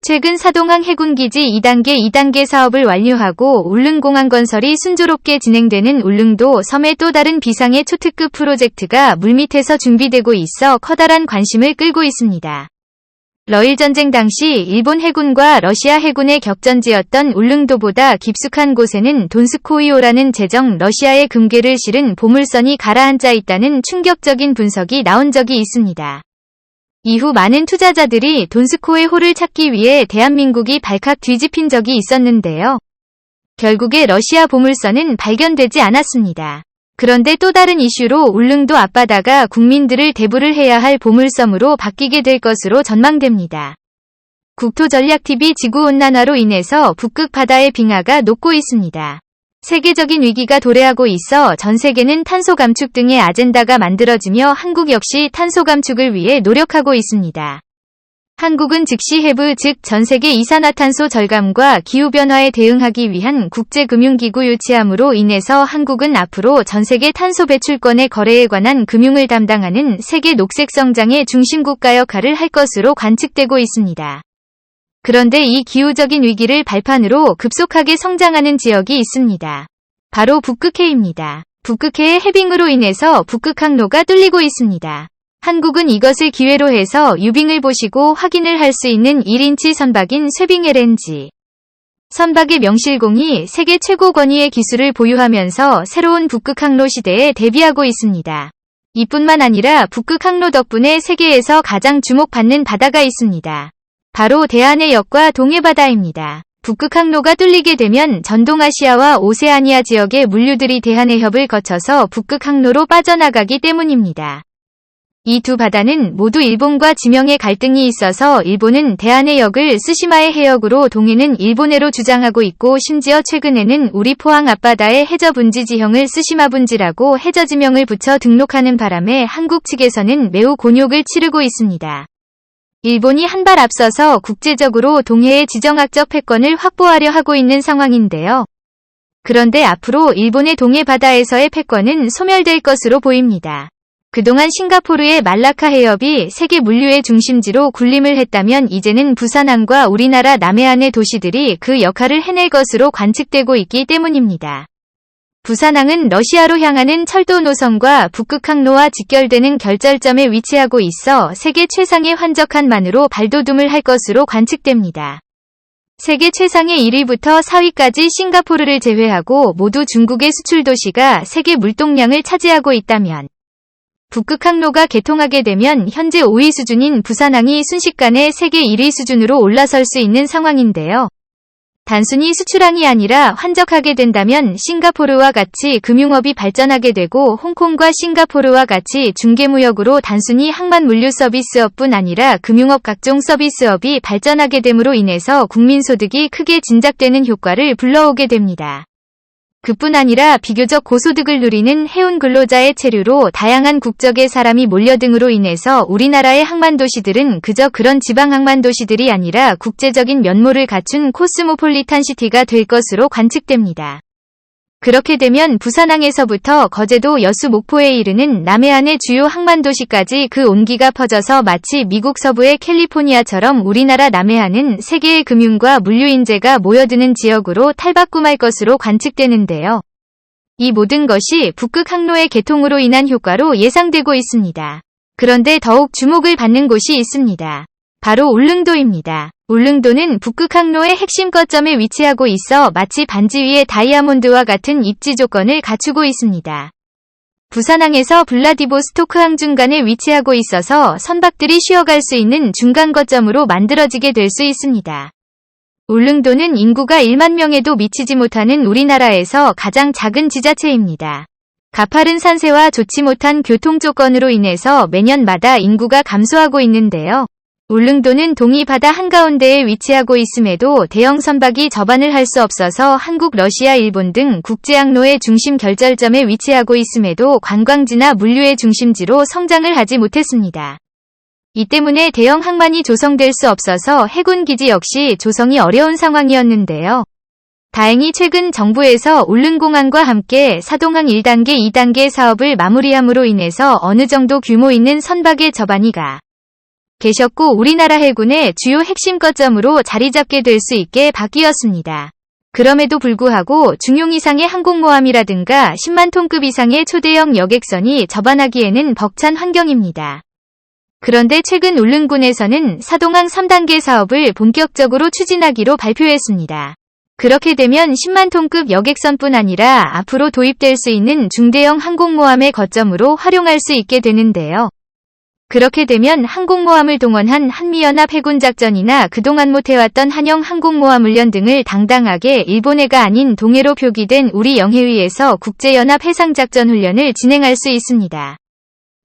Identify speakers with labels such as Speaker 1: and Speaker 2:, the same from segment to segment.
Speaker 1: 최근 사동항 해군기지 2단계 사업을 완료하고 울릉공항 건설이 순조롭게 진행되는 울릉도 섬의 또 다른 비상의 초특급 프로젝트가 물밑에서 준비되고 있어 커다란 관심을 끌고 있습니다. 러일 전쟁 당시 일본 해군과 러시아 해군의 격전지였던 울릉도보다 깊숙한 곳에는 돈스코이호라는 제정 러시아의 금괴를 실은 보물선이 가라앉아 있다는 충격적인 분석이 나온 적이 있습니다. 이후 많은 투자자들이 돈스코이호를 찾기 위해 대한민국이 발칵 뒤집힌 적이 있었는데요. 결국에 러시아 보물선은 발견되지 않았습니다. 그런데 또 다른 이슈로 울릉도 앞바다가 국민들을 대부를 해야 할 보물섬으로 바뀌게 될 것으로 전망됩니다. 국토전략TV 지구온난화로 인해서 북극 바다의 빙하가 녹고 있습니다. 세계적인 위기가 도래하고 있어 전 세계는 탄소 감축 등의 아젠다가 만들어지며 한국 역시 탄소 감축을 위해 노력하고 있습니다. 한국은 즉시 해부 즉 전 세계 이산화탄소 절감과 기후변화에 대응하기 위한 국제금융기구 유치함으로 인해서 한국은 앞으로 전 세계 탄소 배출권의 거래에 관한 금융을 담당하는 세계 녹색성장의 중심국가 역할을 할 것으로 관측되고 있습니다. 그런데 이 기후적인 위기를 발판으로 급속하게 성장하는 지역이 있습니다. 바로 북극해입니다. 북극해의 해빙으로 인해서 북극항로가 뚫리고 있습니다. 한국은 이것을 기회로 해서 유빙을 보시고 확인을 할 수 있는 1인치 선박인 쇠빙 LNG 선박의 명실공히 세계 최고 권위의 기술을 보유하면서 새로운 북극항로 시대에 대비하고 있습니다. 이뿐만 아니라 북극항로 덕분에 세계에서 가장 주목받는 바다가 있습니다. 바로 대한해역과 동해바다입니다. 북극항로가 뚫리게 되면 전동아시아와 오세아니아 지역의 물류들이 대한해협을 거쳐서 북극항로로 빠져나가기 때문입니다. 이 두 바다는 모두 일본과 지명의 갈등이 있어서 일본은 대한해역을 스시마의 해역으로 동해는 일본해로 주장하고 있고 심지어 최근에는 우리 포항 앞바다의 해저분지 지형을 스시마분지라고 해저 지명을 붙여 등록하는 바람에 한국 측에서는 매우 곤욕을 치르고 있습니다. 일본이 한 발 앞서서 국제적으로 동해의 지정학적 패권을 확보하려 하고 있는 상황인데요. 그런데 앞으로 일본의 동해 바다에서의 패권은 소멸될 것으로 보입니다. 그동안 싱가포르의 말라카 해협이 세계 물류의 중심지로 군림을 했다면 이제는 부산항과 우리나라 남해안의 도시들이 그 역할을 해낼 것으로 관측되고 있기 때문입니다. 부산항은 러시아로 향하는 철도 노선과 북극항로와 직결되는 결절점에 위치하고 있어 세계 최상의 환적항만으로 발돋움을 할 것으로 관측됩니다. 세계 최상의 1위부터 4위까지 싱가포르를 제외하고 모두 중국의 수출 도시가 세계 물동량을 차지하고 있다면 북극항로가 개통하게 되면 현재 5위 수준인 부산항이 순식간에 세계 1위 수준으로 올라설 수 있는 상황인데요. 단순히 수출항이 아니라 환적하게 된다면 싱가포르와 같이 금융업이 발전하게 되고 홍콩과 싱가포르와 같이 중개무역으로 단순히 항만 물류 서비스업뿐 아니라 금융업 각종 서비스업이 발전하게 됨으로 인해서 국민소득이 크게 진작되는 효과를 불러오게 됩니다. 그뿐 아니라 비교적 고소득을 누리는 해운 근로자의 체류로 다양한 국적의 사람이 몰려등으로 인해서 우리나라의 항만도시들은 그저 그런 지방 항만도시들이 아니라 국제적인 면모를 갖춘 코스모폴리탄 시티가 될 것으로 관측됩니다. 그렇게 되면 부산항에서부터 거제도, 여수, 목포에 이르는 남해안의 주요 항만도시까지 그 온기가 퍼져서 마치 미국 서부의 캘리포니아처럼 우리나라 남해안은 세계의 금융과 물류 인재가 모여드는 지역으로 탈바꿈할 것으로 관측되는데요. 이 모든 것이 북극항로의 개통으로 인한 효과로 예상되고 있습니다. 그런데 더욱 주목을 받는 곳이 있습니다. 바로 울릉도입니다. 울릉도는 북극항로의 핵심 거점에 위치하고 있어 마치 반지 위의 다이아몬드와 같은 입지 조건을 갖추고 있습니다. 부산항에서 블라디보스토크항 중간에 위치하고 있어서 선박들이 쉬어갈 수 있는 중간 거점으로 만들어지게 될 수 있습니다. 울릉도는 인구가 1만 명에도 미치지 못하는 우리나라에서 가장 작은 지자체입니다. 가파른 산세와 좋지 못한 교통 조건으로 인해서 매년마다 인구가 감소하고 있는데요. 울릉도는 동이 바다 한가운데에 위치하고 있음에도 대형 선박이 접안을 할 수 없어서 한국, 러시아, 일본 등 국제항로의 중심 결절점에 위치하고 있음에도 관광지나 물류의 중심지로 성장을 하지 못했습니다. 이 때문에 대형 항만이 조성될 수 없어서 해군기지 역시 조성이 어려운 상황이었는데요. 다행히 최근 정부에서 울릉공항과 함께 사동항 1단계, 2단계 사업을 마무리함으로 인해서 어느 정도 규모 있는 선박의 접안이 계셨고 우리나라 해군의 주요 핵심 거점으로 자리 잡게 될 수 있게 바뀌었습니다. 그럼에도 불구하고 중용 이상의 항공모함이라든가 10만 톤급 이상의 초대형 여객선이 접안하기에는 벅찬 환경입니다. 그런데 최근 울릉군에서는 사동항 3단계 사업을 본격적으로 추진하기로 발표했습니다. 그렇게 되면 10만 톤급 여객선뿐 아니라 앞으로 도입될 수 있는 중대형 항공모함의 거점으로 활용할 수 있게 되는데요. 그렇게 되면 항공모함을 동원한 한미연합 해군작전이나 그동안 못해왔던 한영 항공모함훈련 등을 당당하게 일본해가 아닌 동해로 표기된 우리 영해위에서 국제연합 해상작전훈련을 진행할 수 있습니다.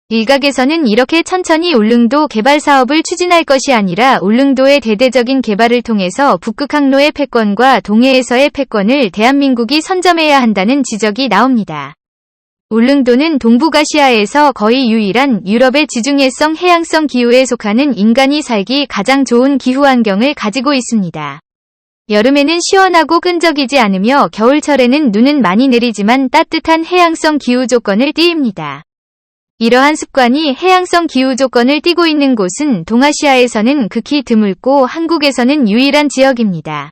Speaker 1: 일각에서는 이렇게 천천히 울릉도 개발 사업을 추진할 것이 아니라 울릉도의 대대적인 개발을 통해서 북극항로의 패권과 동해에서의 패권을 대한민국이 선점해야 한다는 지적이 나옵니다. 울릉도는 동북아시아에서 거의 유일한 유럽의 지중해성 해양성 기후에 속하는 인간이 살기 가장 좋은 기후 환경을 가지고 있습니다. 여름에는 시원하고 끈적이지 않으며 겨울철에는 눈은 많이 내리지만 따뜻한 해양성 기후 조건을 띠입니다. 이러한 습관이 해양성 기후 조건을 띠고 있는 곳은 동아시아에서는 극히 드물고 한국에서는 유일한 지역입니다.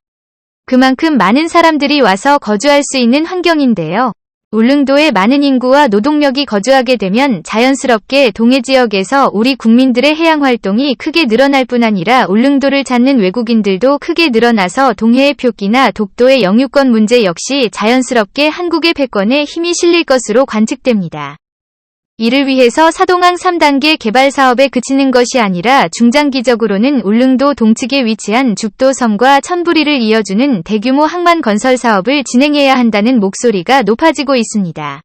Speaker 1: 그만큼 많은 사람들이 와서 거주할 수 있는 환경인데요. 울릉도에 많은 인구와 노동력이 거주하게 되면 자연스럽게 동해 지역에서 우리 국민들의 해양 활동이 크게 늘어날 뿐 아니라 울릉도를 찾는 외국인들도 크게 늘어나서 동해의 표기나 독도의 영유권 문제 역시 자연스럽게 한국의 패권에 힘이 실릴 것으로 관측됩니다. 이를 위해서 사동항 3단계 개발 사업에 그치는 것이 아니라 중장기적으로는 울릉도 동측에 위치한 죽도섬과 천부리를 이어주는 대규모 항만 건설 사업을 진행해야 한다는 목소리가 높아지고 있습니다.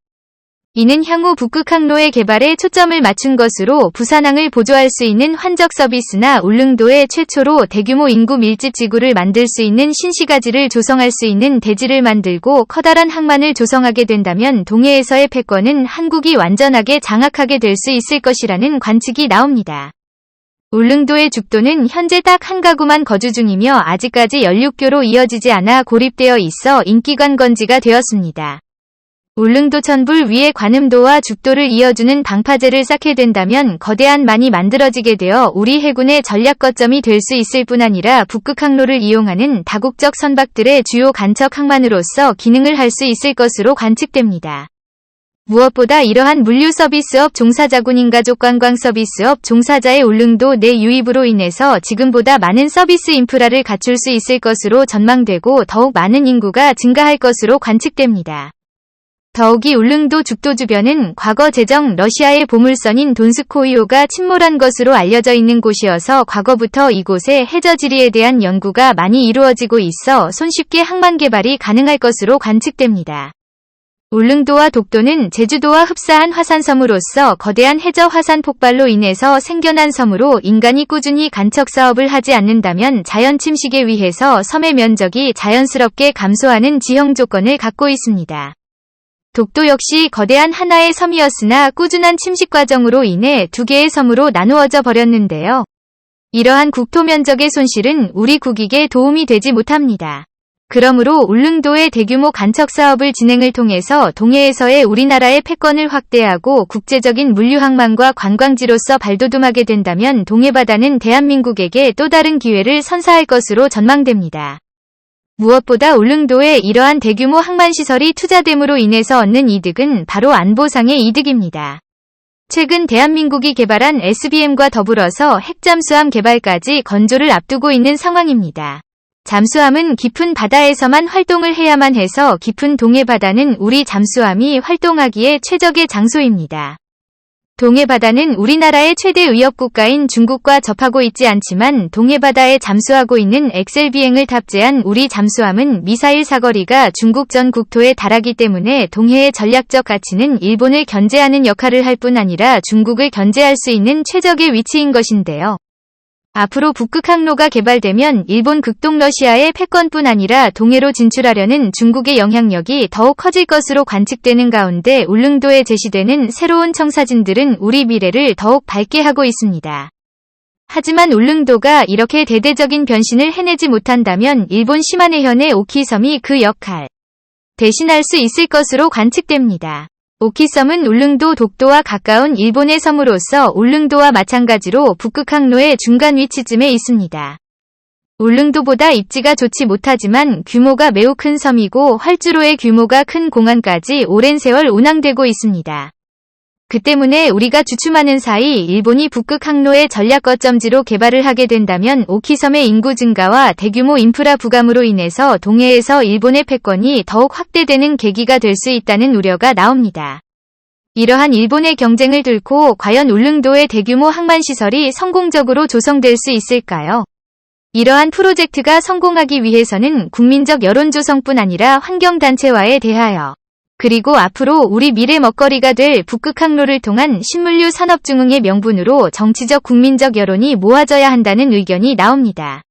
Speaker 1: 이는 향후 북극항로의 개발에 초점을 맞춘 것으로 부산항을 보조할 수 있는 환적 서비스나 울릉도에 최초로 대규모 인구 밀집 지구를 만들 수 있는 신시가지를 조성할 수 있는 대지를 만들고 커다란 항만을 조성하게 된다면 동해에서의 패권은 한국이 완전하게 장악하게 될 수 있을 것이라는 관측이 나옵니다. 울릉도의 죽도는 현재 딱 한 가구만 거주 중이며 아직까지 연륙교로 이어지지 않아 고립되어 있어 인기 관광지가 되었습니다. 울릉도 천불 위에 관음도와 죽도를 이어주는 방파제를 쌓게 된다면 거대한 만이 만들어지게 되어 우리 해군의 전략 거점이 될 수 있을 뿐 아니라 북극항로를 이용하는 다국적 선박들의 주요 간척 항만으로서 기능을 할 수 있을 것으로 관측됩니다. 무엇보다 이러한 물류 서비스업 종사자군 인가족 관광 서비스업 종사자의 울릉도 내 유입으로 인해서 지금보다 많은 서비스 인프라를 갖출 수 있을 것으로 전망되고 더욱 많은 인구가 증가할 것으로 관측됩니다. 더욱이 울릉도 죽도 주변은 과거 제정 러시아의 보물선인 돈스코이호가 침몰한 것으로 알려져 있는 곳이어서 과거부터 이곳의 해저 지리에 대한 연구가 많이 이루어지고 있어 손쉽게 항만 개발이 가능할 것으로 관측됩니다. 울릉도와 독도는 제주도와 흡사한 화산섬으로서 거대한 해저 화산 폭발로 인해서 생겨난 섬으로 인간이 꾸준히 간척 사업을 하지 않는다면 자연 침식에 의해서 섬의 면적이 자연스럽게 감소하는 지형 조건을 갖고 있습니다. 독도 역시 거대한 하나의 섬이었으나 꾸준한 침식 과정으로 인해 두 개의 섬으로 나누어져 버렸는데요. 이러한 국토 면적의 손실은 우리 국익에 도움이 되지 못합니다. 그러므로 울릉도의 대규모 간척 사업을 진행을 통해서 동해에서의 우리나라의 패권을 확대하고 국제적인 물류항만과 관광지로서 발돋움하게 된다면 동해바다는 대한민국에게 또 다른 기회를 선사할 것으로 전망됩니다. 무엇보다 울릉도에 이러한 대규모 항만시설이 투자됨으로 인해서 얻는 이득은 바로 안보상의 이득입니다. 최근 대한민국이 개발한 SBM과 더불어서 핵잠수함 개발까지 건조를 앞두고 있는 상황입니다. 잠수함은 깊은 바다에서만 활동을 해야만 해서 깊은 동해바다는 우리 잠수함이 활동하기에 최적의 장소입니다. 동해바다는 우리나라의 최대 위협국가인 중국과 접하고 있지 않지만 동해바다에 잠수하고 있는 엑셀비행을 탑재한 우리 잠수함은 미사일 사거리가 중국 전 국토에 달하기 때문에 동해의 전략적 가치는 일본을 견제하는 역할을 할 뿐 아니라 중국을 견제할 수 있는 최적의 위치인 것인데요. 앞으로 북극항로가 개발되면 일본 극동 러시아의 패권뿐 아니라 동해로 진출하려는 중국의 영향력이 더욱 커질 것으로 관측되는 가운데 울릉도에 제시되는 새로운 청사진들은 우리 미래를 더욱 밝게 하고 있습니다. 하지만 울릉도가 이렇게 대대적인 변신을 해내지 못한다면 일본 시마네현의 오키섬이 그 역할 대신할 수 있을 것으로 관측됩니다. 오키섬은 울릉도 독도와 가까운 일본의 섬으로서 울릉도와 마찬가지로 북극 항로의 중간 위치쯤에 있습니다. 울릉도보다 입지가 좋지 못하지만 규모가 매우 큰 섬이고 활주로의 규모가 큰 공항까지 오랜 세월 운항되고 있습니다. 그 때문에 우리가 주춤하는 사이 일본이 북극 항로의 전략 거점지로 개발을 하게 된다면 오키섬의 인구 증가와 대규모 인프라 부감으로 인해서 동해에서 일본의 패권이 더욱 확대되는 계기가 될 수 있다는 우려가 나옵니다. 이러한 일본의 경쟁을 뚫고 과연 울릉도의 대규모 항만시설이 성공적으로 조성될 수 있을까요? 이러한 프로젝트가 성공하기 위해서는 국민적 여론 조성뿐 아니라 환경단체와에 대하여 그리고 앞으로 우리 미래 먹거리가 될 북극 항로를 통한 신물류 산업 중흥의 명분으로 정치적 국민적 여론이 모아져야 한다는 의견이 나옵니다.